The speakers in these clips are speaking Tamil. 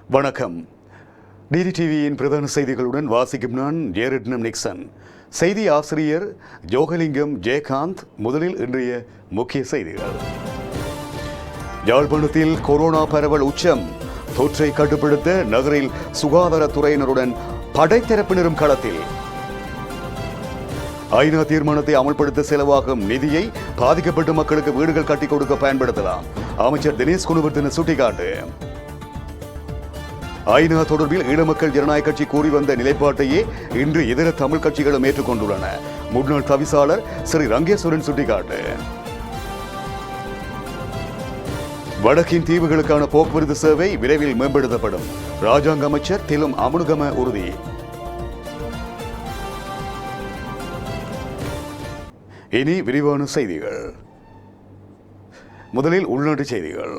வணக்கம். டிடிடிவியின் பிரதான செய்திகளுடன் வாசிக்கும் நான் ஜேரட்னம் நிக்சன். செய்தி ஆசிரியர் ஜோகலிங்கம் ஜெயகாந்த். முதலில் இன்றைய முக்கிய செய்திகள். யாழ்ப்பாணத்தில் கொரோனா பரவல் உச்சம். தொற்றை கட்டுப்படுத்த நகரில் சுகாதாரத்துறையினருடன் படைத்தரப்பினரும் களத்தில். ஐநா தீர்மானத்தை அமல்படுத்த செலவாகும் நிதியை பாதிக்கப்பட்ட மக்களுக்கு வீடுகள் கட்டிக் கொடுக்க பயன்படுத்தலாம். அமைச்சர் தினேஷ் குணவர்தன சுட்டிக்காட்டு. ஐநா தொடர்பில் ஈழமக்கள் ஜனநாயக கட்சி கூறி வந்த நிலைப்பாட்டையே இன்று இதர தமிழ் கட்சிகளும் ஏற்றுக்கொண்டுள்ளன. முன்னாள் தவிசாளர் ஸ்ரீ ரங்கேஸ்வரன் சுட்டிக்காட்டு. வடக்கின் தீவுகளுக்கான போக்குவரத்து சேவை விரைவில் மேம்படுத்தப்படும். ராஜாங்க அமைச்சர் திலும் அமுனுகம உறுதி. இனி விரிவான செய்திகள். முதலில் உள்நாட்டு செய்திகள்.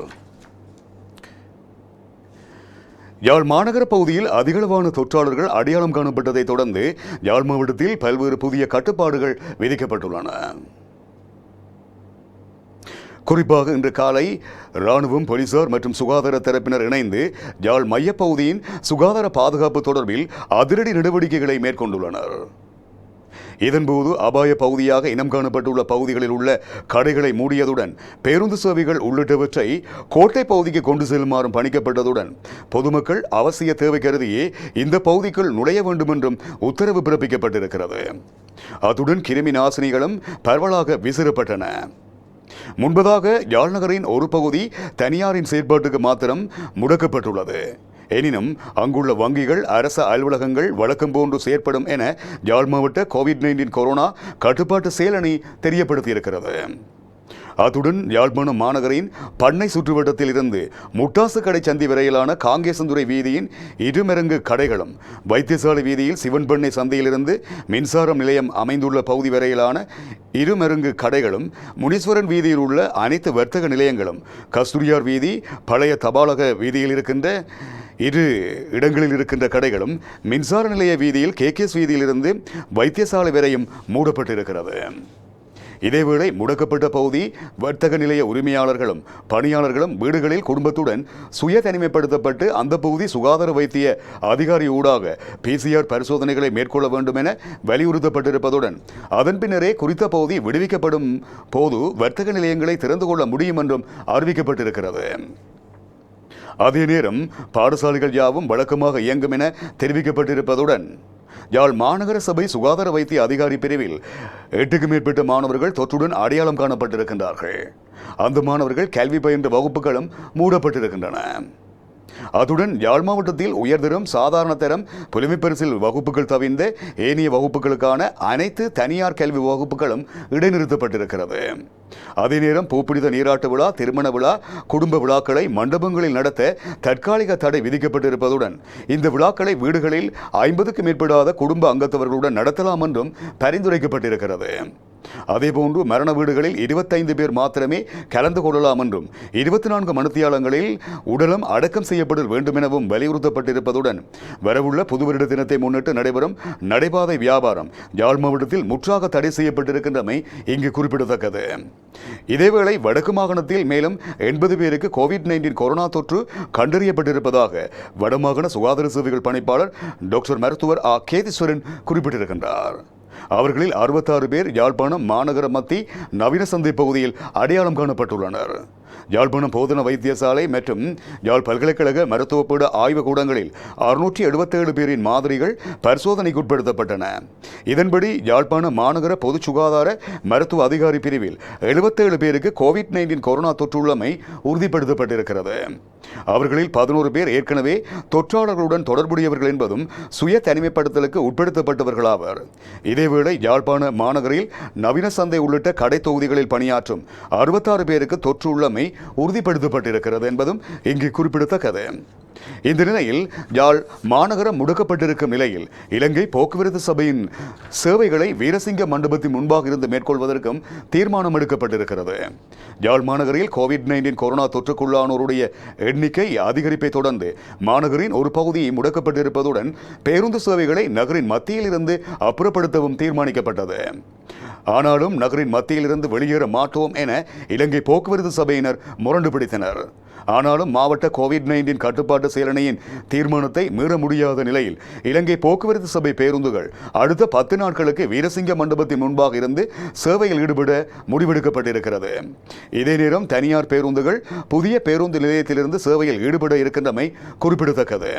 யாழ் மாநகர பகுதியில் அதிகளவான தொற்றாளர்கள் அடையாளம் காணப்பட்டதை தொடர்ந்து யாழ் மாவட்டத்தில் பல்வேறு புதிய கட்டுப்பாடுகள் விதிக்கப்பட்டுள்ளன. குறிப்பாக இன்று காலை இராணுவம், போலீசார் மற்றும் சுகாதார தரப்பினர் இணைந்து யாழ் மையப்பகுதியின் சுகாதார பாதுகாப்பு தொடர்பில் அதிரடி நடவடிக்கைகளை மேற்கொண்டுள்ளனர். இதன்போது அபாய பகுதியாக இனம் காணப்பட்டுள்ள பகுதிகளில் உள்ள கடைகளை மூடியதுடன் பேருந்து சேவைகள் உள்ளிட்டவற்றை கோட்டை பகுதிக்கு கொண்டு செல்லுமாறும் பணிக்கப்பட்டதுடன் பொதுமக்கள் அவசிய தேவை கருதியே இந்த பகுதிக்குள் நுழைய வேண்டும் என்றும் உத்தரவு பிறப்பிக்கப்பட்டிருக்கிறது. அத்துடன் கிருமி நாசினிகளும் பரவலாக விசிறப்பட்டன. முன்பதாக யாழ் நகரின் ஒரு பகுதி தனியாரின் செயற்பாட்டுக்கு மாத்திரம் முடக்கப்பட்டுள்ளது. எனினும் அங்குள்ள வங்கிகள், அரச அலுவலகங்கள் வழக்கம் போன்று செயற்படும் என யாழ் மாவட்ட கோவிட்-19 கொரோனா கட்டுப்பாட்டு செயலணி தெரியப்படுத்தியிருக்கிறது. அத்துடன் யாழ்ப்பாணம் மாநகரின் பண்ணை சுற்றுவட்டத்தில் இருந்து முட்டாசு கடை சந்தி வரையிலான காங்கேசந்துறை வீதியின் இருமரங்கு கடைகளும், வைத்தியசாலை வீதியில் சிவன் பண்ணை சந்தையிலிருந்து மின்சாரம் நிலையம் அமைந்துள்ள பகுதி வரையிலான இருமரங்கு கடைகளும், முனீஸ்வரன் வீதியில் உள்ள அனைத்து வர்த்தக நிலையங்களும், கஸ்தூரியார் வீதி, பழைய தபாலக வீதியில் இருக்கின்ற இரு இடங்களில் இருக்கின்ற கடைகளும், மின்சார நிலைய வீதியில் கேகேஎஸ் வீதியிலிருந்து வைத்தியசாலை வரையும் மூடப்பட்டிருக்கிறது. இதேவேளை முடக்கப்பட்ட பகுதி வர்த்தக நிலைய உரிமையாளர்களும் பணியாளர்களும் வீடுகளில் குடும்பத்துடன் சுய தனிமைப்படுத்தப்பட்டு அந்த பகுதி சுகாதார வைத்திய அதிகாரி ஊடாக PCR பரிசோதனைகளை மேற்கொள்ள வேண்டும் என வலியுறுத்தப்பட்டிருப்பதுடன் அதன் பின்னரே குறித்த பகுதி விடுவிக்கப்படும் போது வர்த்தக நிலையங்களை திறந்து கொள்ள முடியும் என்றும் அறிவிக்கப்பட்டிருக்கிறது. அதே நேரம் பாடசாலைகள் யாவும் வழக்கமாக இயங்கும் என தெரிவிக்கப்பட்டிருப்பதுடன் யாழ் மாநகர சபை சுகாதார வைத்திய அதிகாரி பிரிவில் 8க்கும் மேற்பட்ட மாணவர்கள் தொற்றுடன் அடையாளம் காணப்பட்டிருக்கின்றார்கள். அந்த மாணவர்கள் கல்வி பயின்ற வகுப்புகளும் மூடப்பட்டிருக்கின்றன. அத்துடன் யாழ் மாவட்டத்தில் உயர்தரம், சாதாரண தரம், புலமைப்பரிசில் வகுப்புகள் தவிர்ந்த ஏனைய வகுப்புகளுக்கான அனைத்து தனியார் கல்வி வகுப்புகளும் இடைநிறுத்தப்பட்டிருக்கிறது. அதே நேரம் பூப்பிடித நீராட்டு விழா, திருமண விழா, குடும்ப விழாக்களை மண்டபங்களில் நடத்த தற்காலிக தடை விதிக்கப்பட்டிருப்பதுடன் இந்த விழாக்களை வீடுகளில் 50க்கும் மேற்படாத குடும்ப அங்கத்தவர்களுடன் நடத்தலாம் என்றும் பரிந்துரைக்கப்பட்டிருக்கிறது. அதேபோன்று மரண வீடுகளில் 25 பேர் மாத்திரமே கலந்து கொள்ளலாம் என்றும் 24 மணித்தியாலங்களில் உடலம் அடக்கம் செய்யப்பட வேண்டும் எனவும் வலியுறுத்தப்பட்டிருப்பதுடன் வரவுள்ள புது வருட தினத்தை முன்னிட்டு நடைபெறும் நடைபாதை வியாபாரம் யாழ் மாவட்டத்தில் முற்றாக தடை செய்யப்பட்டிருக்கின்றமை இங்கு குறிப்பிடத்தக்கது. இதேவேளை வடக்கு மாகாணத்தில் மேலும் 80 பேருக்கு கோவிட்-19 கொரோனா தொற்று கண்டறியப்பட்டிருப்பதாக வடமாகாண சுகாதார சேவைகள் பணிப்பாளர் டாக்டர் மருத்துவர் கேதீஸ்வரன் குறிப்பிட்டிருக்கின்றார். அவர்களில் 66 பேர் யாழ்ப்பாணம் மாநகர மத்தி நவீன சந்தை பகுதியில் அடையாளம் காணப்பட்டுள்ளனர். யாழ்ப்பாணம் போதன வைத்தியசாலை மற்றும் யாழ் பல்கலைக்கழக மருத்துவப்பீட ஆய்வுக்கூடங்களில் 677 பேரின் மாதிரிகள் பரிசோதனைக்கு உட்படுத்தப்பட்டன. இதன்படி யாழ்ப்பாணம் மாநகர பொது சுகாதார மருத்துவ அதிகாரி பிரிவில் 77 பேருக்கு கோவிட்-19 கொரோனா தொற்றுள்ளமை உறுதிப்படுத்தப்பட்டிருக்கிறது. அவர்களில் 11 பேர் ஏற்கனவே தொற்றாளர்களுடன் தொடர்புடையவர்கள் என்பதும் சுய தனிமைப்படுத்தலுக்கு உட்படுத்தப்பட்டவர்களாவர். இதேவேளை யாழ்ப்பாண மாநகரில் நவீன சந்தை உள்ளிட்ட கடை தொகுதிகளில் பணியாற்றும் 66 பேருக்கு தொற்று உள்ளமை உறுதிப்படுத்தப்பட்டிருக்கிறது என்பதும் இங்கு குறிப்பிடத்தக்கது. இந்த நிலையில் யாழ் மாநகரம் முடக்கப்பட்டிருக்கும் நிலையில் இலங்கை போக்குவரத்து சபையின் சேவைகளை வீரசிங்க மண்டபத்தின் முன்பாக இருந்து மேற்கொள்வதற்கும் தீர்மானம் எடுக்கப்பட்டிருக்கிறது. யாழ் மாநகரில் கோவிட்-19 கொரோனா தொற்றுக்குள்ளானோருடைய எண்ணிக்கை அதிகரிப்பை தொடர்ந்து மாநகரின் ஒரு பகுதி முடக்கப்பட்டிருப்பதுடன் பேருந்து சேவைகளை நகரின் மத்தியில் இருந்து அப்புறப்படுத்தவும் தீர்மானிக்கப்பட்டது. ஆனாலும் நகரின் மத்தியில் இருந்து வெளியேற மாட்டோம் என இலங்கை போக்குவரத்து சபையினர் முரண்டு பிடித்தனர். ஆனாலும் மாவட்ட கோவிட்-19 கட்டுப்பாட்டு செயலணியின் தீர்மானத்தை மீற முடியாத நிலையில் இலங்கை போக்குவரத்து சபை பேருந்துகள் அடுத்த 10 நாட்களுக்கு வீரசிங்க மண்டபத்தின் முன்பாக இருந்து சேவையில் ஈடுபட முடிவெடுக்கப்பட்டிருக்கிறது. இதே நேரம் தனியார் பேருந்துகள் புதிய பேருந்து நிலையத்திலிருந்து சேவையில் ஈடுபட இருக்கின்றமை குறிப்பிடத்தக்கது.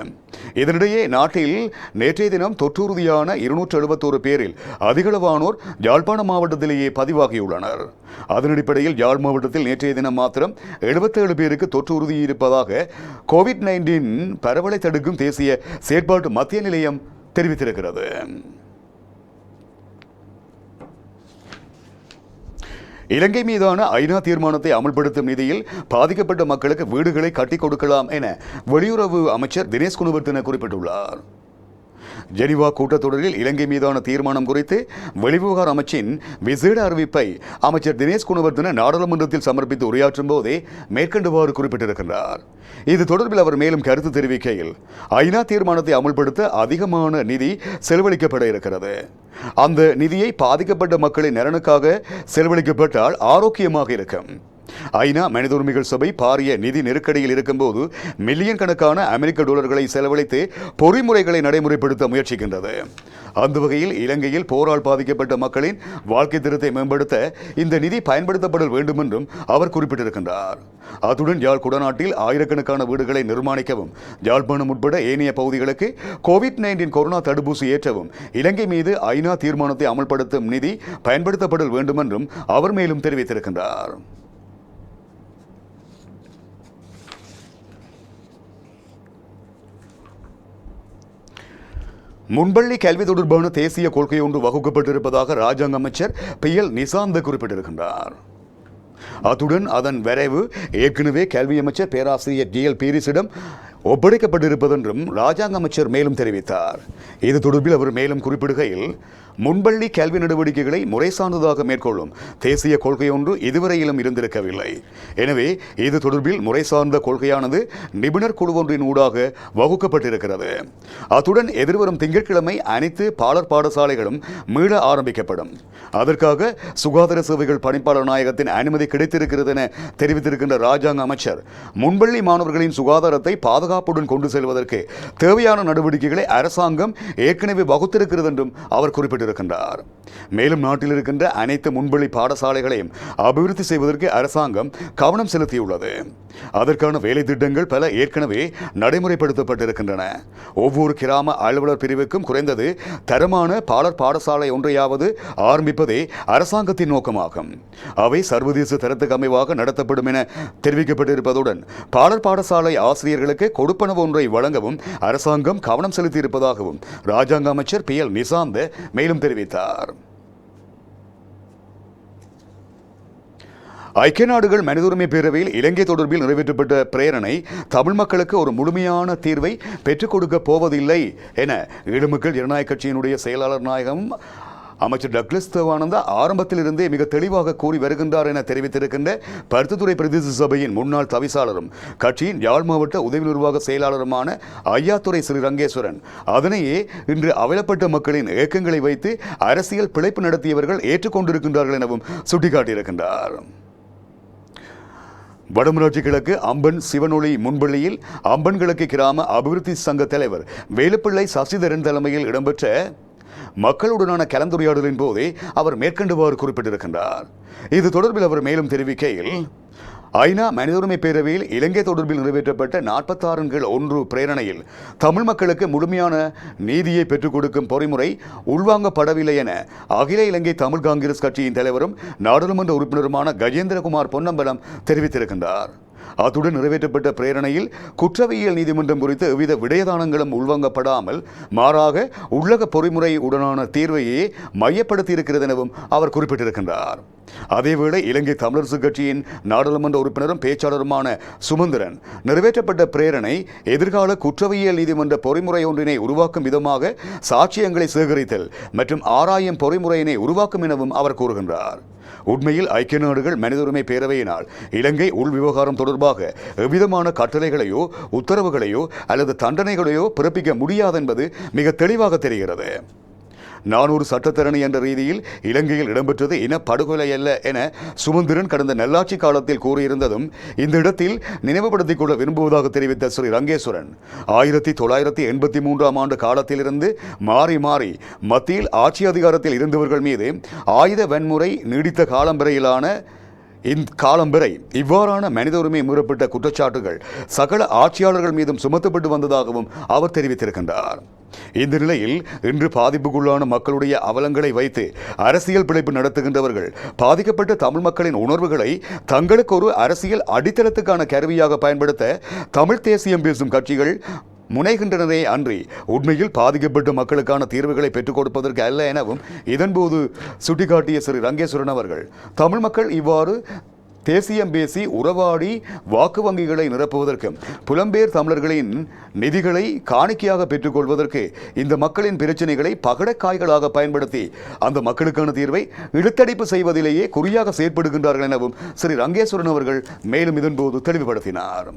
இதனிடையே நாட்டில் நேற்றைய தினம் தொற்றுறுதியான 271 பேரில் அதிகளவானோர் யாழ்ப்பாண மாவட்டத்திலேயே பதிவாகியுள்ளனர். அதன் அடிப்படையில் யாழ் மாவட்டத்தில் நேற்றைய தினம் மாத்திரம் 77 பேருக்கு தொற்று உறுதி இருப்பதாக கோவிட்-19 பரவலை தடுக்கும் தேசிய செயற்பாட்டு மத்திய நிலையம் தெரிவித்திருக்கிறது. இலங்கை மீதான ஐநா தீர்மானத்தை அமல்படுத்தும் நிதியில் பாதிக்கப்பட்ட மக்களுக்கு வீடுகளை கட்டிக் கொடுக்கலாம் என வெளியுறவு அமைச்சர் தினேஷ் குணவர்தன குறிப்பிட்டுள்ளார். ஜெனீவா கூட்டத்தொடரில் இலங்கை மீதான தீர்மானம் குறித்து வெளிவிவகார அமைச்சின் விசேட அறிவிப்பை அமைச்சர் தினேஷ் குணவர்தன நாடாளுமன்றத்தில் சமர்ப்பித்து உரையாற்றும் போதே மேற்கண்டவாறு குறிப்பிட்டிருக்கிறார். இது தொடர்பில் அவர் மேலும் கருத்து தெரிவிக்கையில், ஐநா தீர்மானத்தை அமல்படுத்த அதிகமான நிதி செலவழிக்கப்பட இருக்கிறது. அந்த நிதியை பாதிக்கப்பட்ட மக்களின் நலனுக்காக செலவழிக்கப்பட்டால் ஆரோக்கியமாக இருக்கும். ஐநா மனித உரிமைகள் சபை பாரிய நிதி நெருக்கடியில் இருக்கும்போது மில்லியன் கணக்கான அமெரிக்க டாலர்களை செலவழித்து பொறிமுறைகளை நடைமுறைப்படுத்த முயற்சிக்கின்றது. அந்த வகையில் இலங்கையில் போரால் பாதிக்கப்பட்ட மக்களின் வாழ்க்கை தரத்தை மேம்படுத்த இந்த நிதி பயன்படுத்தப்பட வேண்டும் என்றும் அவர் குறிப்பிட்டிருக்கின்றார். அத்துடன் யாழ் குடநாட்டில் ஆயிரக்கணக்கான வீடுகளை நிர்மாணிக்கவும் யாழ்ப்பாணம் உட்பட ஏனைய பகுதிகளுக்கு கோவிட்-19 கொரோனா தடுப்பூசி ஏற்றவும் இலங்கை மீது ஐநா தீர்மானத்தை அமல்படுத்தும் நிதி பயன்படுத்தப்பட வேண்டும் என்றும் அவர் மேலும் தெரிவித்திருக்கின்றார். முன்பள்ளி கல்வி தொடர்பான தேசிய கொள்கை ஒன்று வகுக்கப்பட்டிருப்பதாக ராஜாங்க அமைச்சர் PL நிசாந்த குறிப்பிட்டிருக்கின்றார். அத்துடன் அதன் வரைவு ஏற்கனவே கல்வி அமைச்சர் பேராசிரியர் DL பீரிஸிடம் ஒப்படைக்கப்பட்டிருப்பதென்றும் ராஜாங்க அமைச்சர் மேலும் தெரிவித்தார். இது தொடர்பில் அவர் மேலும் குறிப்பிடுகையில், முன்பள்ளி கல்வி நடவடிக்கைகளை முறை சார்ந்ததாக மேற்கொள்ளும் தேசிய கொள்கை ஒன்று இதுவரையிலும் இருந்திருக்கவில்லை. எனவே இது தொடர்பில் முறை சார்ந்த கொள்கையானது நிபுணர் குழு ஒன்றின் ஊடாக வகுக்கப்பட்டிருக்கிறது. அத்துடன் எதிர்வரும் திங்கட்கிழமை அனைத்து பாலர் பாடசாலைகளும் மீள ஆரம்பிக்கப்படும். அதற்காக சுகாதார சேவைகள் பணிப்பாளர் நாயகத்தின் அனுமதி கிடைத்திருக்கிறது என தெரிவித்திருக்கின்ற ராஜாங்க அமைச்சர், முன்பள்ளி மாணவர்களின் சுகாதாரத்தை பாதுகாப்புடன் கொண்டு செல்வதற்கு தேவையான நடவடிக்கைகளை அரசாங்கம் ஏற்கனவே வகுத்திருக்கிறது என்றும் அவர் குறிப்பிட்டார். மேலும் நாட்டில் இருக்கின்ற அனைத்து முன்பள்ளி பாடசாலைகளையும் அபிவிருத்தி செய்வதற்கு அரசாங்கம் கவனம் செலுத்தியுள்ளது. அதற்கான வேலை திட்டங்கள் பல ஏற்கனவே நடைமுறைப்படுத்தப்பட்டிருக்கின்றன. ஒவ்வொரு கிராம அலுவலர் பிரிவுக்கும் குறைந்தது தரமான பாலர் பாடசாலை ஒன்றையாவது ஆரம்பிப்பதே அரசாங்கத்தின் நோக்கமாகும். அவை சர்வதேச தரத்துக்கு அமைவாக நடத்தப்படும் என தெரிவிக்கப்பட்டிருப்பதுடன் பாலர் பாடசாலை ஆசிரியர்களுக்கு கொடுப்பனவு ஒன்றை வழங்கவும் அரசாங்கம் கவனம் செலுத்தியிருப்பதாகவும் ராஜாங்க அமைச்சர் PL நிசாந்த மேலும் தெரிவித்தார். ஐக்கிய நாடுகள் மனித உரிமை பேரவையில் இலங்கை தொடர்பில் நிறைவேற்றப்பட்ட பிரேரணை தமிழ் மக்களுக்கு ஒரு முழுமையான தீர்வை பெற்றுக் கொடுக்க போவதில்லை என ஈழமக்கள் ஜனநாயக கட்சியினுடைய செயலாளர் நாயகம் அமைச்சர் டக்ளஸ் தேவானந்தா ஆரம்பத்திலிருந்தே மிக தெளிவாக கூறி வருகின்றார் என தெரிவித்திருக்கின்ற பருத்தித்துறை பிரதேச சபையின் முன்னாள் தவிசாளரும் கட்சியின் யாழ் மாவட்ட உதவி நிர்வாக செயலாளருமான ஐயாத்துறை ஸ்ரீரங்கேஸ்வரன் அதனையே இன்று அவலப்பட்ட மக்களின் இயக்கங்களை வைத்து அரசியல் பிழைப்பு நடத்தியவர்கள் ஏற்றுக்கொண்டிருக்கின்றார்கள் எனவும் சுட்டிக்காட்டியிருக்கின்றார். வடமராட்சி கிழக்கு அம்பன் சிவனொளி முன்பள்ளியில் அம்பன் கிழக்கு கிராம அபிவிருத்தி சங்க தலைவர் வேலுப்பிள்ளை சசிதரன் தலைமையில் இடம்பெற்ற மக்களுடனான கலந்துரையாடலின் போதே அவர் மேற்கண்டவாறு குறிப்பிட்டிருக்கின்றார். இது தொடர்பில் அவர் மேலும் தெரிவிக்கையில், ஐநா மனித உரிமை பேரவையில் இலங்கை தொடர்பில் நிறைவேற்றப்பட்ட 46-1 பிரேரணையில் தமிழ் மக்களுக்கு முழுமையான நீதியை பெற்றுக் கொடுக்கும் பொறிமுறை உள்வாங்கப்படவில்லை என அகில இலங்கை தமிழ் காங்கிரஸ் கட்சியின் தலைவரும் நாடாளுமன்ற உறுப்பினருமான கஜேந்திரகுமார் பொன்னம்பலம் தெரிவித்திருக்கின்றார். அத்துடன் நிறைவேற்றப்பட்ட பிரேரணையில் குற்றவியல் நீதிமன்றம் குறித்து எவ்வித விடயதானங்களும் உள்வாங்கப்படாமல் மாறாக உள்ளக பொறிமுறை உடனான தீர்வையே மையப்படுத்தியிருக்கிறது எனவும் அவர் குறிப்பிட்டிருக்கின்றார். அதேவேளை இலங்கை தமிழரசு கட்சியின் நாடாளுமன்ற உறுப்பினரும் பேச்சாளருமான சுமந்திரன் நிறைவேற்றப்பட்ட பிரேரணை எதிர்கால குற்றவியல் நீதிமன்ற பொறிமுறை ஒன்றினை உருவாக்கும் விதமாக சாட்சியங்களை சேகரித்தல் மற்றும் ஆராயும் பொறிமுறையினை உருவாக்கும் எனவும் அவர் கூறுகின்றார். உண்மையில் ஐக்கிய நாடுகள் மனித உரிமை பேரவையினால் இலங்கை உள் விவகாரம் தொடர்பாக எவ்விதமான கட்டளைகளையோ உத்தரவுகளையோ அல்லது தண்டனைகளையோ பிறப்பிக்க முடியாது என்பது மிக தெளிவாக தெரிகிறது. 400 சட்டத்தரணி என்ற ரீதியில் இலங்கையில் இடம்பெற்றது இனப்படுகொலை அல்ல என சுமந்திரன் கடந்த நல்லாட்சி காலத்தில் கூறியிருந்ததும் இந்த இடத்தில் நினைவுபடுத்திக் கொள்ள விரும்புவதாக தெரிவித்த ஸ்ரீ ரங்கேஸ்வரன் 1983 ஆண்டு காலத்திலிருந்து மாறி மாறி மத்தியில் ஆட்சி அதிகாரத்தில் இருந்தவர்கள் மீது ஆயுத வன்முறை நீடித்த காலம் வரையிலான காலம் வரை இவ்வாறான மனித உரிமை மீறப்பட்ட குற்றச்சாட்டுகள் சகல ஆட்சியாளர்கள் மீதும் சுமத்தப்பட்டு வந்ததாகவும் அவர் தெரிவித்திருக்கின்றார். இந்த நிலையில் இன்று பாதிப்புக்குள்ளான மக்களுடைய அவலங்களை வைத்து அரசியல் பிழைப்பு நடத்துகின்றவர்கள் பாதிக்கப்பட்ட தமிழ் மக்களின் உணர்வுகளை தங்களுக்கு ஒரு அரசியல் அடித்தளத்துக்கான கருவியாக பயன்படுத்த தமிழ் தேசியம் பேசும் கட்சிகள் முனைகின்றனரே அன்றி உண்மையில் பாதிக்கப்பட்ட மக்களுக்கான தீர்வுகளை பெற்றுக் கொடுப்பதற்கு அல்ல எனவும் இதன்போது சுட்டிக்காட்டிய ஸ்ரீ ரங்கேஸ்வரன் அவர்கள் தமிழ் மக்கள் இவ்வாறு தேசியம் பேசி உறவாடி வாக்கு வங்கிகளை நிரப்புவதற்கும் புலம்பெயர் தமிழர்களின் நிதிகளை காணிக்கையாக பெற்றுக்கொள்வதற்கு இந்த மக்களின் பிரச்சனைகளை பகடக்காய்களாக பயன்படுத்தி அந்த மக்களுக்கான தீர்வை இழுத்தடிப்பு செய்வதிலேயே குறியாக செயற்படுகின்றார்கள் எனவும் ஸ்ரீ ரங்கேஸ்வரன் அவர்கள் மேலும் இதன்போது தெளிவுபடுத்தினார்.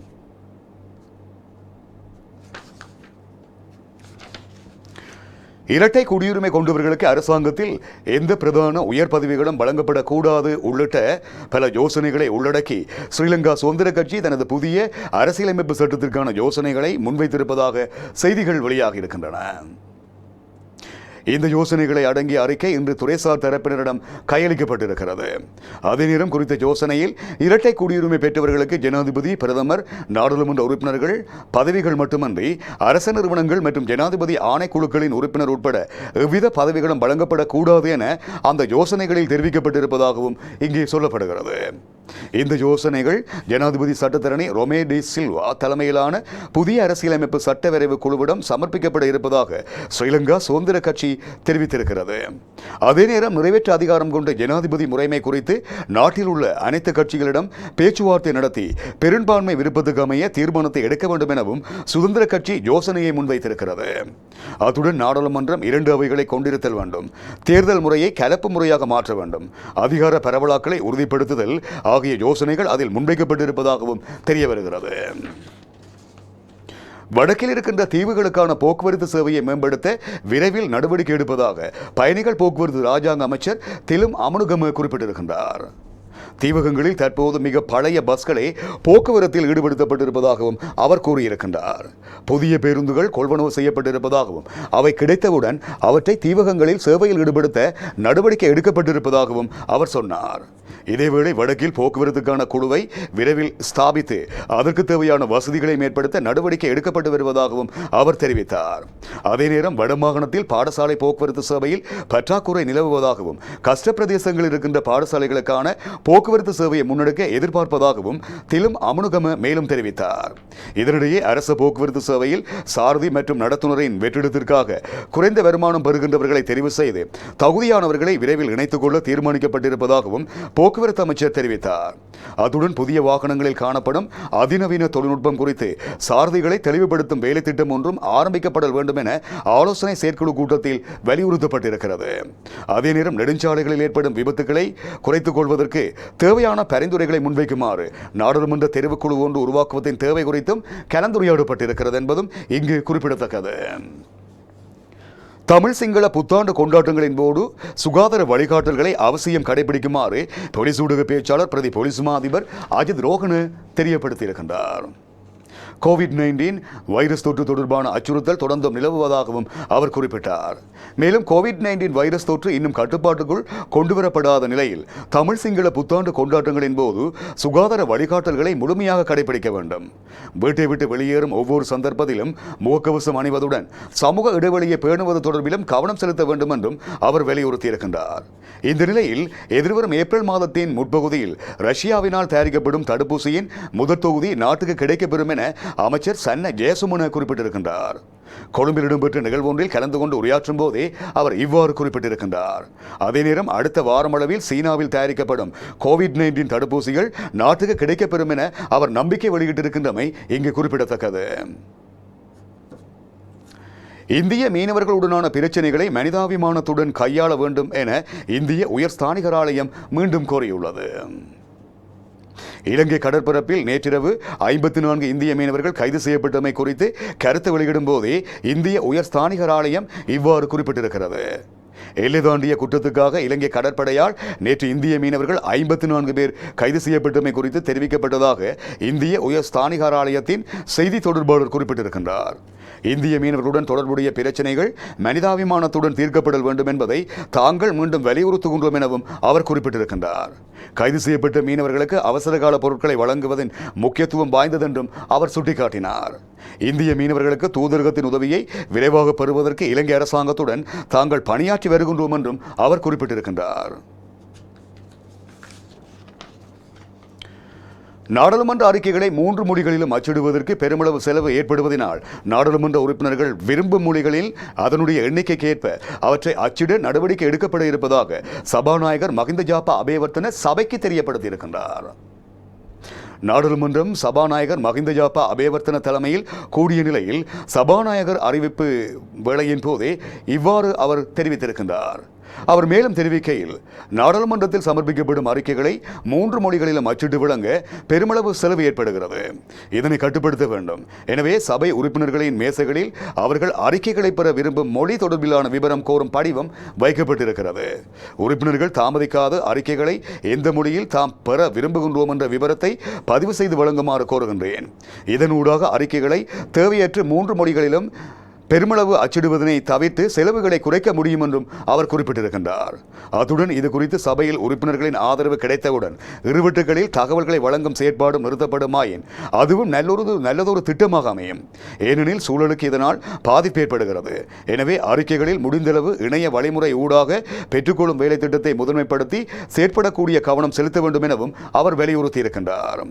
இரட்டை குடியுரிமை கொண்டவர்களுக்கு அரசாங்கத்தில் எந்த பிரதான உயர் பதவிகளும் வழங்கப்படக்கூடாது உள்ளிட்ட பல யோசனைகளை உள்ளடக்கி ஸ்ரீலங்கா சுதந்திர கட்சி தனது புதிய அரசியலமைப்பு சட்டத்திற்கான யோசனைகளை முன்வைத்திருப்பதாக செய்திகள் வெளியாகி இருக்கின்றன. இந்த யோசனைகளை அடங்கிய அறிக்கை இன்று துறைசார் தரப்பினரிடம் கையளிக்கப்பட்டிருக்கிறது. அதே நேரம் குறித்த யோசனையில் இரட்டை குடியுரிமை பெற்றவர்களுக்கு ஜனாதிபதி, பிரதமர், நாடாளுமன்ற உறுப்பினர்கள் பதவிகள் மட்டுமன்றி அரச நிறுவனங்கள் மற்றும் ஜனாதிபதி ஆணைக்குழுக்களின் உறுப்பினர் உட்பட எவ்வித பதவிகளும் வழங்கப்படக்கூடாது என அந்த யோசனைகளில் தெரிவிக்கப்பட்டிருப்பதாகவும் இங்கே சொல்லப்படுகிறது. இந்த யோசனைகள் ஜனாதிபதி சட்டத்தரணி ரொமே டி சில்வா தலைமையிலான புதிய அரசியலமைப்பு சட்ட வரைவு குழுவிடம் சமர்ப்பிக்கப்பட இருப்பதாக ஸ்ரீலங்கா சுதந்திர கட்சி தெரிவித்திருக்கிறது. அதே நேரம் நிறைவேற்ற அதிகாரம் கொண்ட ஜனாதிபதி முறைமை குறித்து நாட்டில் உள்ள அனைத்து கட்சிகளிடம் பேச்சுவார்த்தை நடத்தி பெரும்பான்மை விருப்பத்துக்கு அமைய தீர்மானத்தை எடுக்க வேண்டும் எனவும் சுதந்திர கட்சி யோசனையை முன்வைத்திருக்கிறது. அத்துடன் நாடாளுமன்றம் 2 அவைகளை கொண்டிருத்தல் வேண்டும், தேர்தல் முறையை கலப்பு முறையாக மாற்ற வேண்டும், அதிகார பரவலாக்களை உறுதிப்படுத்துதல் ஆகிய யோசனைகள் அதில் முன்வைக்கப்பட்டிருப்பதாகவும் தெரிய வருகிறது. வடக்கில் இருக்கின்ற தீவுகளுக்கான போக்குவரத்து சேவையை மேம்படுத்த விரைவில் நடவடிக்கை எடுப்பதாக பயணிகள் போக்குவரத்து ராஜாங்க அமைச்சர் திலும் அமனுகம குறிப்பிட்டிருக்கின்றார். தீவகங்களில் தற்போது மிக பழைய பஸ்களே போக்குவரத்தில் ஈடுபடுத்தப்பட்டிருப்பதாகவும் அவர் கூறியிருக்கின்றார். புதிய பேருந்துகள் கொள்வனவு செய்யப்பட்டிருப்பதாகவும் அவை கிடைத்தவுடன் அவற்றை தீவகங்களில் சேவையில் ஈடுபடுத்த நடவடிக்கை எடுக்கப்பட்டிருப்பதாகவும் அவர் சொன்னார். இதேவேளை வடக்கில் போக்குவரத்துக்கான குழுவை விரைவில் ஸ்தாபித்து அதற்கு தேவையான வசதிகளை மேம்படுத்த நடவடிக்கை எடுக்கப்பட்டு வருவதாகவும் அவர் தெரிவித்தார். அதே நேரம் வடமாகாணத்தில் பாடசாலை போக்குவரத்து சேவையில் பற்றாக்குறை நிலவுவதாகவும் கஷ்ட பிரதேசங்களில் இருக்கின்ற பாடசாலைகளுக்கான போக்குவரத்து சேவையை முன்னெடுக்க எதிர்பார்ப்பதாகவும் திலும் அமனுகம மேலும் தெரிவித்தார். இதனிடையே அரசு போக்குவரத்து சேவையில் சாரதி மற்றும் நடத்துனரின் வெற்றிடத்திற்காக குறைந்த வருமானம் பெறுகின்றவர்களை தெரிவு செய்து தகுதியானவர்களை விரைவில் இணைத்துக் கொள்ள தீர்மானிக்கப்பட்டிருப்பதாகவும் போக்குவரத்து அமைச்சர் தெரிவித்தார். அத்துடன் புதிய வாகனங்களில் காணப்படும் அதிநவீன தொழில்நுட்பம் குறித்து சாரதிகளை தெளிவுபடுத்தும் வேலை திட்டம் ஒன்றும் ஆரம்பிக்கப்பட வேண்டும் என ஆலோசனை செயற்குழு கூட்டத்தில் வலியுறுத்தப்பட்டிருக்கிறது. அதே நேரம் நெடுஞ்சாலைகளில் ஏற்படும் விபத்துக்களை குறைத்துக் கொள்வதற்கு தேவையான பரிந்துரைகளை முன்வைக்குமாறு நாடாளுமன்ற தெரிவுக்குழு ஒன்று உருவாக்குவதின் தேவை குறித்தும் கலந்துரையாடப்பட்டிருக்கிறது என்பதும் இங்கு குறிப்பிடத்தக்கது. தமிழ் சிங்கள புத்தாண்டு கொண்டாட்டங்களின் போது சுகாதார வழிகாட்டல்களை அவசியம் கடைபிடிக்குமாறு போலீஸ் ஊடக பேச்சாளர் பிரதி போலீஸ் மா அதிபர் அஜித் ரோஹன தெரியப்படுத்தியிருக்கின்றார். கோவிட்-19 வைரஸ் தொற்று தொடர்பான அச்சுறுத்தல் தொடர்ந்தும் நிலவுவதாகவும் அவர் குறிப்பிட்டார். மேலும் கோவிட்-19 வைரஸ் தொற்று இன்னும் கட்டுப்பாட்டுக்குள் கொண்டுவரப்படாத நிலையில் தமிழ் சிங்கள புத்தாண்டு கொண்டாட்டங்களின் போது சுகாதார வழிகாட்டல்களை முழுமையாக கடைபிடிக்க வேண்டும். வீட்டை விட்டு வெளியேறும் ஒவ்வொரு சந்தர்ப்பத்திலும் முகக்கவசம் அணிவதுடன் சமூக இடைவெளியை பேணுவது தொடர்பிலும் கவனம் செலுத்த வேண்டும் என்றும் அவர் வலியுறுத்தியிருக்கின்றார். இந்த நிலையில் எதிர்வரும் ஏப்ரல் மாதத்தின் முற்பகுதியில் ரஷ்யாவினால் தயாரிக்கப்படும் தடுப்பூசியின் முதற் தொகுதி நாட்டுக்கு கிடைக்கப்பெறும் என அமைச்சர் சன்ன ஜெயசுமன குறிப்பிட்டிருக்கின்றார். கொழும்பில் இடம்பெற்ற நிகழ்வு ஒன்றில் கலந்து கொண்டு உரையாற்றும் போதே அவர் இவ்வாறு குறிப்பிட்டிருக்கின்றார். அதே நேரம் அடுத்த வாரமளவில் சீனாவில் தயாரிக்கப்படும் கோவிட்-19 தடுப்பூசிகள் நாட்டுக்கு கிடைக்கப்பெறும் என அவர் நம்பிக்கை வெளியிட்டிருக்கின்றமை இங்கு குறிப்பிடத்தக்கது. இந்திய மீனவர்களுடனான பிரச்சனைகளை மனிதாபிமானத்துடன் கையாள வேண்டும் என இந்திய உயர்ஸ்தானிகர் ஆலயம் மீண்டும் கோரியுள்ளது. இலங்கை கடற்பரப்பில் நேற்றிரவு 54 இந்திய மீனவர்கள் கைது செய்யப்பட்டமை குறித்து கருத்து வெளியிடும் போதே இந்திய உயர்ஸ்தானிகர் ஆலயம் இவ்வாறு குறிப்பிட்டிருக்கிறது. எல்லை தாண்டிய குற்றத்துக்காக இலங்கை கடற்படையால் நேற்று இந்திய மீனவர்கள் 54 பேர் கைது செய்யப்பட்டமை குறித்து தெரிவிக்கப்பட்டதாக இந்திய உயர் ஸ்தானிகர் ஆலயத்தின் செய்தி தொடர்பாளர் குறிப்பிட்டிருக்கின்றார். இந்திய மீனவர்களுடன் தொடர்புடைய பிரச்சனைகள் மனிதாபிமானத்துடன் தீர்க்கப்பட வேண்டும் என்பதை தாங்கள் மீண்டும் வலியுறுத்துகின்றோம் எனவும் அவர் குறிப்பிட்டிருக்கின்றார். கைது செய்யப்பட்ட மீனவர்களுக்கு அவசரகால பொருட்களை வழங்குவதன் முக்கியத்துவம் வாய்ந்ததென்றும் அவர் சுட்டிக்காட்டினார். இந்திய மீனவர்களுக்கு தூதரகத்தின் உதவியை விரைவாக பெறுவதற்கு இலங்கை அரசாங்கத்துடன் தாங்கள் பணியாற்றி வருகின்றோம் என்றும் அவர் குறிப்பிட்டிருக்கின்றார். நாடாளுமன்ற அறிக்கைகளை 3 மொழிகளிலும் அச்சிடுவதற்கு பெருமளவு செலவு ஏற்படுவதனால் நாடாளுமன்ற உறுப்பினர்கள் விரும்பும் மொழிகளில் அதனுடைய எண்ணிக்கைக்கு அவற்றை அச்சிட நடவடிக்கை எடுக்கப்பட இருப்பதாக சபாநாயகர் மஹிந்த ஜாப்பா அபேவர்த்தன சபைக்கு தெரியப்படுத்தியிருக்கின்றார். நாடாளுமன்றம் சபாநாயகர் மஹிந்த ஜாப்பா அபேவர்த்தன தலைமையில் கூடிய நிலையில் சபாநாயகர் அறிவிப்பு வேளையின் போதே இவ்வாறு அவர் தெரிவித்திருக்கின்றார். அவர் மேலும் தெரிவிக்கையில், நாடாளுமன்றத்தில் சமர்ப்பிக்கப்படும் அறிக்கைகளை 3 மொழிகளிலும் அச்சிட்டு வழங்க பெருமளவு செலவு ஏற்படுகிறது. இதனை கட்டுப்படுத்த வேண்டும். எனவே சபை உறுப்பினர்களின் மேசைகளில் அவர்கள் அறிக்கைகளை பெற விரும்பும் மொழி தொடர்பிலான விவரம் கோரும் படிவம் வைக்கப்பட்டிருக்கிறது. உறுப்பினர்கள் தாமதிக்காத அறிக்கைகளை எந்த மொழியில் தாம் பெற விரும்புகின்றோம் என்ற விவரத்தை பதிவு செய்து வழங்குமாறு கோருகின்றேன். இதனூடாக அறிக்கைகளை தேவையற்ற 3 மொழிகளிலும் பெருமளவு அச்சிடுவதனை தவிர்த்து செலவுகளை குறைக்க முடியும் என்றும் அவர் குறிப்பிட்டிருக்கின்றார். அத்துடன் இது குறித்து சபையில் உறுப்பினர்களின் ஆதரவு கிடைத்தவுடன் இருவட்டுகளில் தகவல்களை வழங்கும் செயற்பாடும் நிறுத்தப்படுமாயின் அதுவும் நல்லதொரு திட்டமாக அமையும். ஏனெனில் சூழலுக்கு இதனால் பாதிப்பு ஏற்படுகிறது. எனவே அறிக்கைகளில் முடிந்தளவு இணைய வழிமுறை ஊடாக பெற்றுக்கொள்ளும் வேலை திட்டத்தை முதன்மைப்படுத்தி செயற்படக்கூடிய கவனம் செலுத்த வேண்டும் எனவும் அவர் வலியுறுத்தியிருக்கின்றார்.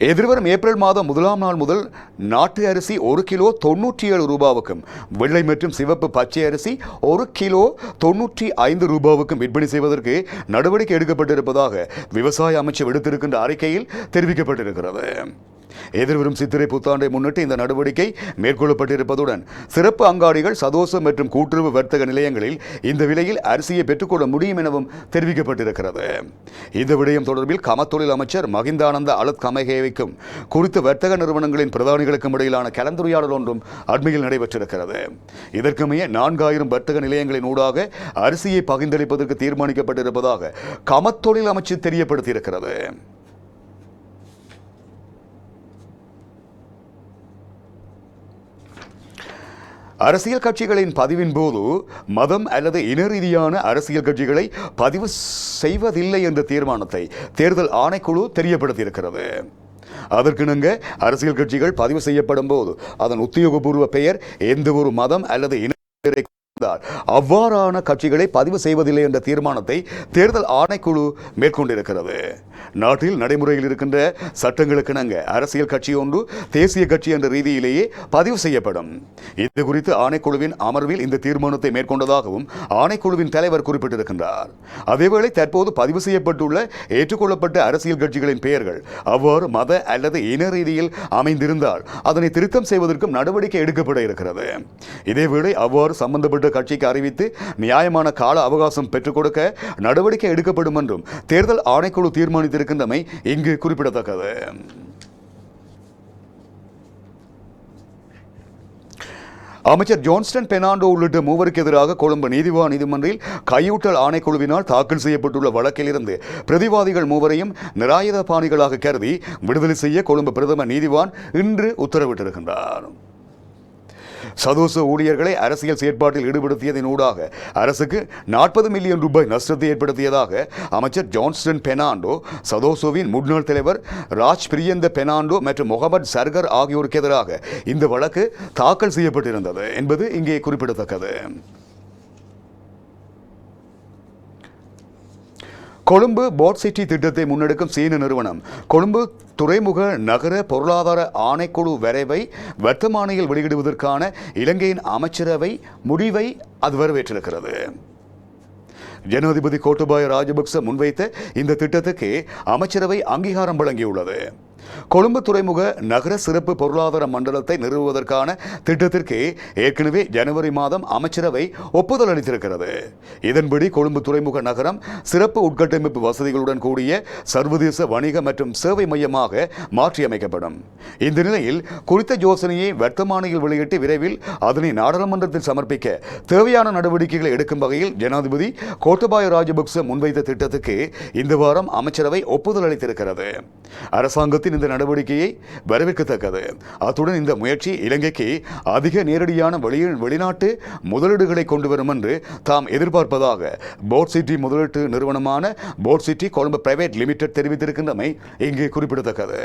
எதிர்வரும் ஏப்ரல் மாதம் 1ஆம் நாள் முதல் நாட்டு அரிசி 1 கிலோ 97 ரூபாவுக்கும், வெள்ளை மற்றும் சிவப்பு பச்சை அரிசி 1 கிலோ 95 ரூபாவுக்கும் விற்பனை செய்வதற்கு நடவடிக்கை எடுக்கப்பட்டிருப்பதாக விவசாய அமைச்சர் விடுத்திருக்கின்ற அறிக்கையில் தெரிவிக்கப்பட்டிருக்கிறது. எதிர்வரும் சித்திரை புத்தாண்டை முன்னிட்டு இந்த நடவடிக்கை மேற்கொள்ளப்பட்டிருப்பதுடன் சிறப்பு அங்காடிகள், சதோச மற்றும் கூட்டுறவு வர்த்தக நிலையங்களில் இந்த விலையில் அரிசியை பெற்றுக்கொள்ள முடியும் எனவும் தெரிவிக்கப்பட்டிருக்கிறது. இந்த விடயம் தொடர்பில் கமத்தொழில் அமைச்சர் மகிந்தானந்த அலத் கமகேவிக்கும் குறித்த வர்த்தக நிறுவனங்களின் பிரதானிகளுக்கும் இடையிலான கலந்துரையாடல் ஒன்றும் அண்மையில் நடைபெற்றிருக்கிறது. இதற்குமைய 4000 வர்த்தக நிலையங்களின் ஊடாக அரிசியை பகிர்ந்தளிப்பதற்கு தீர்மானிக்கப்பட்டிருப்பதாக கமத்தொழில் அமைச்சு தெரியப்படுத்தியிருக்கிறது. அரசியல் கட்சிகளின் பதிவின் போது மதம் அல்லது இன ரீதியான அரசியல் கட்சிகளை பதிவு செய்வதில்லை என்ற தீர்மானத்தை தேர்தல் ஆணைக்குழு தெரியப்படுத்தியிருக்கிறது. அதற்கிணங்க அரசியல் கட்சிகள் பதிவு செய்யப்படும் போது அதன் உத்தியோகபூர்வ பெயர் எந்த ஒரு மதம் அல்லது இன அவ்வாறான கட்சிகளை பதிவு செய்வதில்லை என்ற தீர்மானத்தை தேர்தல் ஆணைக்குழு மேற்கொண்டிருக்கிறது. நாட்டில் நடைமுறையில் இருக்கின்ற சட்டங்களுக்கிணங்க அரசியல் கட்சி ஒன்று தேசிய கட்சி என்ற ரீதியிலேயே பதிவு செய்யப்படும். இது குறித்து ஆணைக்குழுவின் அமர்வில் இந்த தீர்மானத்தை மேற்கொண்டதாகவும் ஆணைக்குழுவின் தலைவர் குறிப்பிட்டிருக்கின்றார். அதேவேளை தற்போது பதிவு செய்யப்பட்டுள்ள ஏற்றுக்கொள்ளப்பட்ட அரசியல் கட்சிகளின் பெயர்கள் அவ்வாறு மத அல்லது இன ரீதியில் அமைந்திருந்தால் அதனை திருத்தம் செய்வதற்கும் நடவடிக்கை எடுக்கப்பட இருக்கிறது. இதேவேளை அவ்வாறு சம்பந்தப்பட்ட கட்சிக்கு அறிவித்து நியாயமான கால அவகாசம் பெற்றுக் கொடுக்க நடவடிக்கை எடுக்கப்படும் என்றும் தேர்தல் ஆணைக்குழு தீர்மானித்திருக்கின்றமை இங்கு குறிப்பிடத்தக்கது. அமைச்சர் ஜான்ஸ்டன் பெர்னாண்டோ உள்ளிட்ட 3 எதிராக கொழும்பு நீதிவான் நீதிமன்றில் கையூட்டல் ஆணைக்குழுவினால் தாக்கல் செய்யப்பட்டுள்ள வழக்கிலிருந்து பிரதிவாதிகள் 3 நிராயுதபாணிகளாக கருதி விடுதலை செய்ய கொழும்பு பிரதம நீதிவான் இன்று உத்தரவிட்டிருக்கின்றார். சதோச ஊழியர்களை அரசியல் செயற்பாட்டில் ஈடுபடுத்தியதனூடாக அரசுக்கு 40 மில்லியன் ரூபாய் நஷ்டத்தை ஏற்படுத்தியதாக அமைச்சர் ஜான்ஸ்டன் பெர்னாண்டோ, சதோசோவின் முன்னாள் தலைவர் ராஜ் பிரியந்த பெர்னாண்டோ மற்றும் முகமது சர்கர் ஆகியோருக்கு எதிராக இந்த வழக்கு தாக்கல் செய்யப்பட்டிருந்தது என்பது இங்கே குறிப்பிடத்தக்கது. கொழும்பு போட் சிட்டி திட்டத்தை முன்னெடுக்கும் சீன நிறுவனம் கொழும்பு துறைமுக நகர பொருளாதார ஆணைக்குழு வரைவை வர்த்தமானியில் வெளியிடுவதற்கான இலங்கையின் அமைச்சரவை முடிவை அது வரவேற்றிருக்கிறது. ஜனாதிபதி கோட்டபாய ராஜபக்ச முன்வைத்த இந்த திட்டத்துக்கு அமைச்சரவை அங்கீகாரம் வழங்கியுள்ளது. கொழும்பு துறைமுக நகர சிறப்பு பொருளாதார மண்டலத்தை நிறுவுவதற்கான திட்டத்திற்கு ஏற்கனவே ஜனவரி மாதம் அமைச்சரவை ஒப்புதல் அளித்திருக்கிறது. இதன்படி கொழும்பு துறைமுக நகரம் சிறப்பு உட்கட்டமைப்பு வசதிகளுடன் கூடிய சர்வதேச வணிக மற்றும் சேவை மையமாக மாற்றியமைக்கப்படும். இந்த நிலையில் குறித்த யோசனையை வர்த்தமானியில் வெளியிட்டு விரைவில் அதனை நாடாளுமன்றத்தில் சமர்ப்பிக்க தேவையான நடவடிக்கைகளை எடுக்கும் வகையில் ஜனாதிபதி கோட்டபாய ராஜபக்ச முன்வைத்த திட்டத்துக்கு இந்த வாரம் அமைச்சரவை ஒப்புதல் அளித்திருக்கிறது. அரசாங்கத்தின் இந்த நடவடிக்கையை வரவேற்கத்தக்கது. அத்துடன் இந்த முயற்சி இலங்கைக்கு அதிக நேரடியான வெளிநாட்டு முதலீடுகளை கொண்டு வரும் என்று தாம் எதிர்பார்ப்பதாக போட் சிட்டி முதலீட்டு நிறுவனமான port city Colombo private limited தெரிவித்திருக்கின்றமை இங்கு குறிப்பிடத்தக்கது.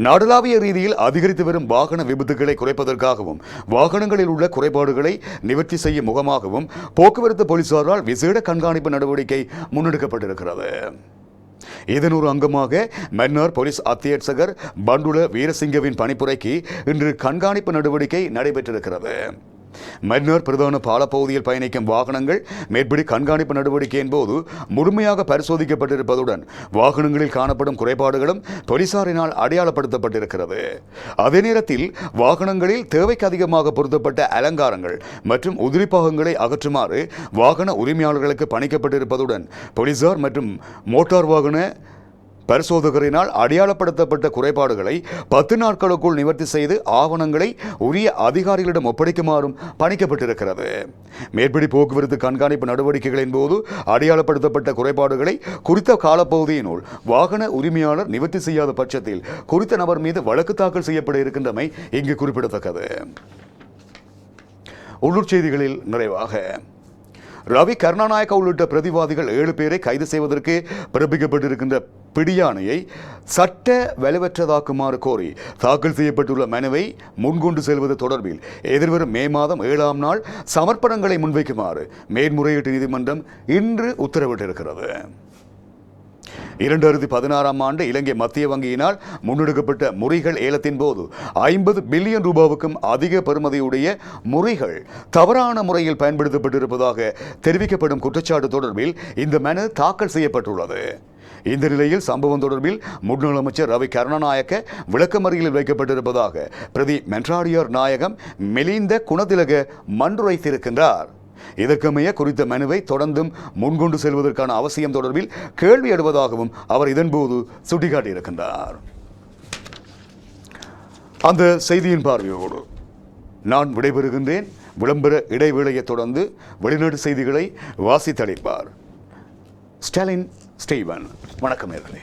நாடளாவிய ரீதியில் அதிகரித்து வரும் வாகன விபத்துகளை குறைப்பதற்காகவும் வாகனங்களில் உள்ள குறைபாடுகளை நிவர்த்தி செய்யும் முகமாகவும் போக்குவரத்து போலீசாரால் விசேட கண்காணிப்பு நடவடிக்கை முன்னெடுக்கப்பட்டிருக்கிறது. இதன் ஒரு அங்கமாக மன்னார் போலீஸ் அத்தியட்சகர் பண்டுல வீரசிங்கவின் பணிப்புரைக்கு இன்று கண்காணிப்பு நடவடிக்கை நடைபெற்றிருக்கிறது. மன்னார் பிரதான பாலப்பகுதியில் பயணிக்கும் வாகனங்கள் மேற்படி கண்காணிப்பு நடவடிக்கையின் போது முழுமையாக பரிசோதிக்கப்பட்டிருப்பதுடன் வாகனங்களில் காணப்படும் குறைபாடுகளும் போலீசாரினால் அடையாளப்படுத்தப்பட்டிருக்கிறது. அதே நேரத்தில் வாகனங்களில் தேவைக்கு அதிகமாக பொருத்தப்பட்ட அலங்காரங்கள் மற்றும் உதிரிப்பாகங்களை அகற்றுமாறு வாகன உரிமையாளர்களுக்கு பணிக்கப்பட்டிருப்பதுடன் போலீசார் மற்றும் மோட்டார் வாகன பரிசோதகரினால் அடையாளப்படுத்தப்பட்ட குறைபாடுகளை 10 நாட்களுக்குள் நிவர்த்தி செய்து ஆவணங்களை உரிய அதிகாரிகளிடம் ஒப்படைக்குமாறும் பணிக்கப்பட்டிருக்கிறது. மேற்படி போக்குவரத்து கண்காணிப்பு நடவடிக்கைகளின் போது அடையாளப்படுத்தப்பட்ட குறைபாடுகளை குறித்த காலப்பகுதியினுள் வாகன உரிமையாளர் நிவர்த்தி செய்யாத பட்சத்தில் குறித்த நபர் மீது வழக்கு தாக்கல் செய்யப்பட இருக்கின்றமை இங்கு குறிப்பிடத்தக்கது. உள்ளூர் செய்திகளில் நிறைவாக ரவி கருணாநாயக்க உள்ளிட்ட பிரதிவாதிகள் 7 பேரை கைது செய்வதற்கு பிறப்பிக்கப்பட்டிருக்கின்ற பிடியாணையை சட்ட வலுவற்றதாக்குமாறு கோரி தாக்கல் செய்யப்பட்டுள்ள மனுவை முன்கொண்டு செல்வது தொடர்பில் எதிர்வரும் மே மாதம் 7ஆம் நாள் சமர்ப்பணங்களை முன்வைக்குமாறு மேன்முறையீட்டு நீதிமன்றம் இன்று உத்தரவிட்டிருக்கிறது. 2016ஆம் ஆண்டு இலங்கை மத்திய வங்கியினால் முன்னெடுக்கப்பட்ட முறிகள் ஏலத்தின் போது 50 பில்லியன் ரூபாவுக்கும் அதிக பெறுமதியுடைய முறிகள் தவறான முறையில் பயன்படுத்தப்பட்டிருப்பதாக தெரிவிக்கப்படும் குற்றச்சாட்டு தொடர்பில் இந்த மனு தாக்கல் செய்யப்பட்டுள்ளது. இந்த நிலையில் சம்பவம் தொடர்பில் முன்னாள் அமைச்சர் ரவி கருணாநாயக்க விளக்கமறியலில் வைக்கப்பட்டிருப்பதாக பிரதி மென்றாடியார் நாயகம் மிலிந்த குணதிலக மன்றுரைத்திருக்கின்றார். இதற்கமைய குறித்த மனுவை தொடர்ந்தும் முன்கொண்டு செல்வதற்கான அவசியம் தொடர்பில் கேள்வி எழுவதாகவும் அவர் இதன்போது சுட்டிக்காட்டியிருக்கின்றார். அந்த செய்தியின் பார்வையோடு நான் விடைபெறுகின்றேன். விளம்பர இடைவேளையை தொடர்ந்து வெளிநாட்டு செய்திகளை வாசித்தளிப்பார் ஸ்டாலின் ஸ்டீவன். வணக்கம் நேயர்களே.